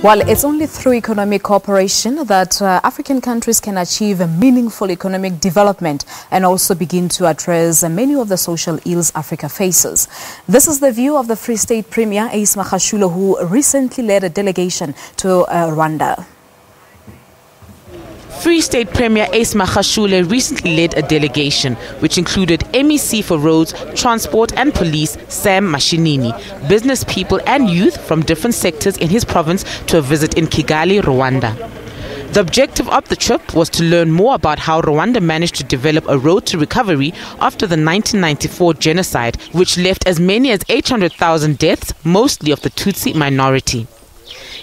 Well, it's only through economic cooperation that African countries can achieve a meaningful economic development and also begin to address many of the social ills Africa faces. This is the view of the Free State Premier, Ace Magashule, who recently led a delegation to Rwanda. Free State Premier Ace Magashule recently led a delegation which included MEC for Roads, Transport and Police Sam Mashinini, business people and youth from different sectors in his province to a visit in Kigali, Rwanda. The objective of the trip was to learn more about how Rwanda managed to develop a road to recovery after the 1994 genocide, which left as many as 800,000 deaths, mostly of the Tutsi minority.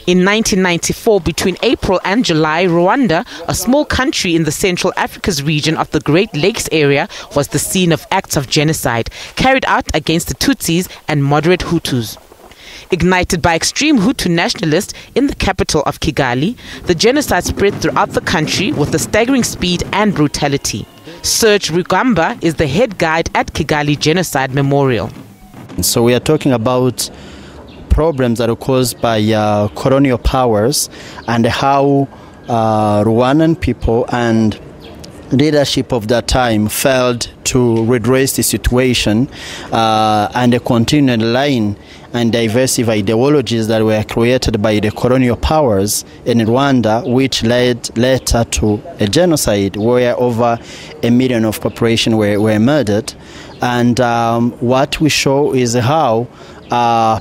In 1994, between April and July, Rwanda, a small country in the Central Africa's region of the Great Lakes area, was the scene of acts of genocide carried out against the Tutsis and moderate Hutus. Ignited by extreme Hutu nationalists in the capital of Kigali, the genocide spread throughout the country with a staggering speed and brutality. Serge Rugamba is the head guide at Kigali Genocide Memorial. So we are talking about problems that are caused by colonial powers and how Rwandan people and leadership of that time failed to redress the situation and the continued line and diverse ideologies that were created by the colonial powers in Rwanda, which led later to a genocide where over 1 million of population were murdered. And what we show is how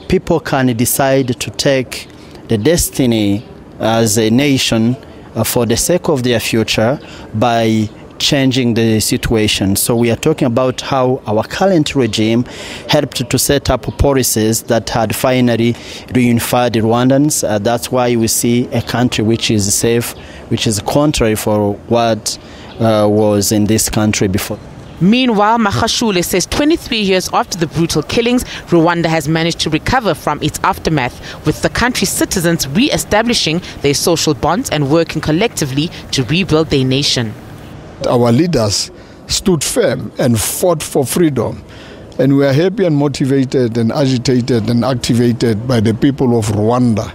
people can decide to take the destiny as a nation for the sake of their future by changing the situation. So we are talking about how our current regime helped to set up policies that had finally reunified the Rwandans. That's why we see a country which is safe, which is contrary for what was in this country before. Meanwhile, Magashule says 23 years after the brutal killings, Rwanda has managed to recover from its aftermath, with the country's citizens re-establishing their social bonds and working collectively to rebuild their nation. Our leaders stood firm and fought for freedom, and we are happy and motivated and agitated and activated by the people of Rwanda.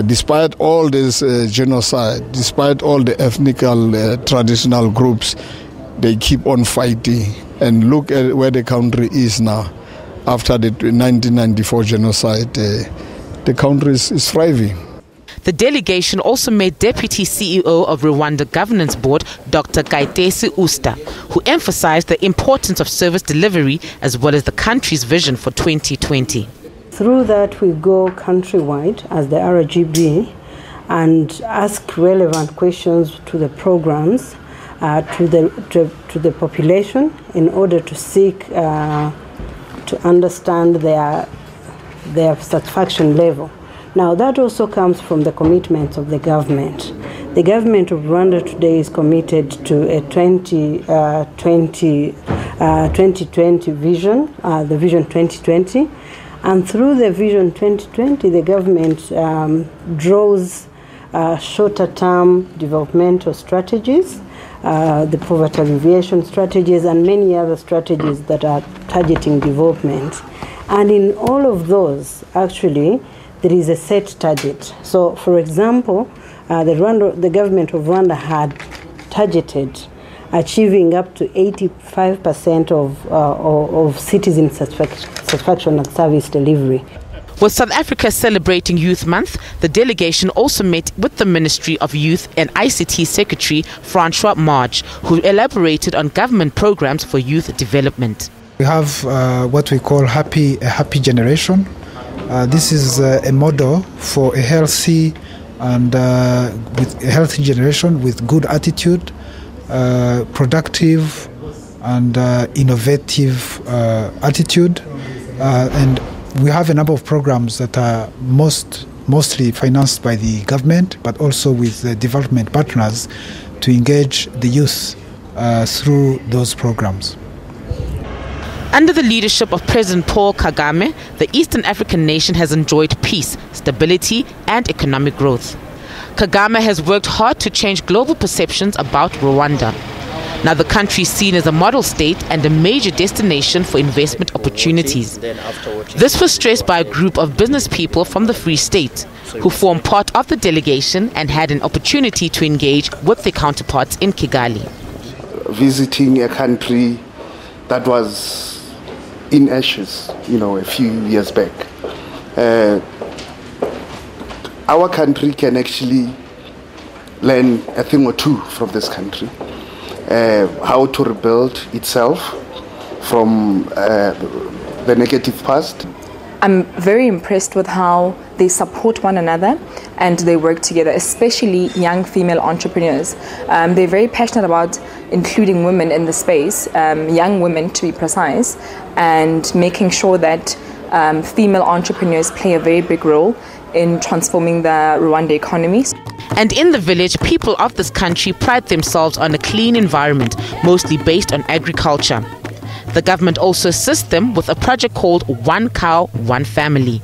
Despite all this genocide, despite all the ethnical traditional groups, they keep on fighting, and look at where the country is now. After the 1994 genocide, the country is thriving. The delegation also met Deputy CEO of Rwanda Governance Board, Dr. Kayitesi Usta, who emphasized the importance of service delivery as well as the country's vision for 2020. Through that, we go countrywide as the RGB and ask relevant questions to the programs, to the population, in order to seek to understand their satisfaction level. Now that also comes from the commitments of the government. The government of Rwanda today is committed to a 2020 vision, the Vision 2020, and through the Vision 2020, the government draws shorter-term developmental strategies, the poverty alleviation strategies, and many other strategies that are targeting development. And in all of those, actually, there is a set target. So, for example, the government of Rwanda had targeted achieving up to 85% of citizen satisfaction and service delivery. With South Africa celebrating Youth Month, the delegation also met with the Ministry of Youth and ICT Secretary Francois Marge, who elaborated on government programs for youth development. We have what we call a happy generation. This is a model for a healthy and with a healthy generation with good attitude, productive and innovative attitude, and we have a number of programs that are mostly financed by the government, but also with the development partners to engage the youth through those programs. Under the leadership of President Paul Kagame, the Eastern African nation has enjoyed peace, stability, and economic growth. Kagame has worked hard to change global perceptions about Rwanda. Now the country is seen as a model state and a major destination for investment opportunities. This was stressed by a group of business people from the Free State who formed part of the delegation and had an opportunity to engage with their counterparts in Kigali. Visiting a country that was in ashes, a few years back. Our country can actually learn a thing or two from this country. How to rebuild itself from the negative past. I'm very impressed with how they support one another and they work together, especially young female entrepreneurs. They're very passionate about including women in the space, young women to be precise, and making sure that female entrepreneurs play a very big role in transforming the Rwanda economy. And in the village, people of this country pride themselves on a clean environment, mostly based on agriculture. The government also assists them with a project called One Cow, One Family.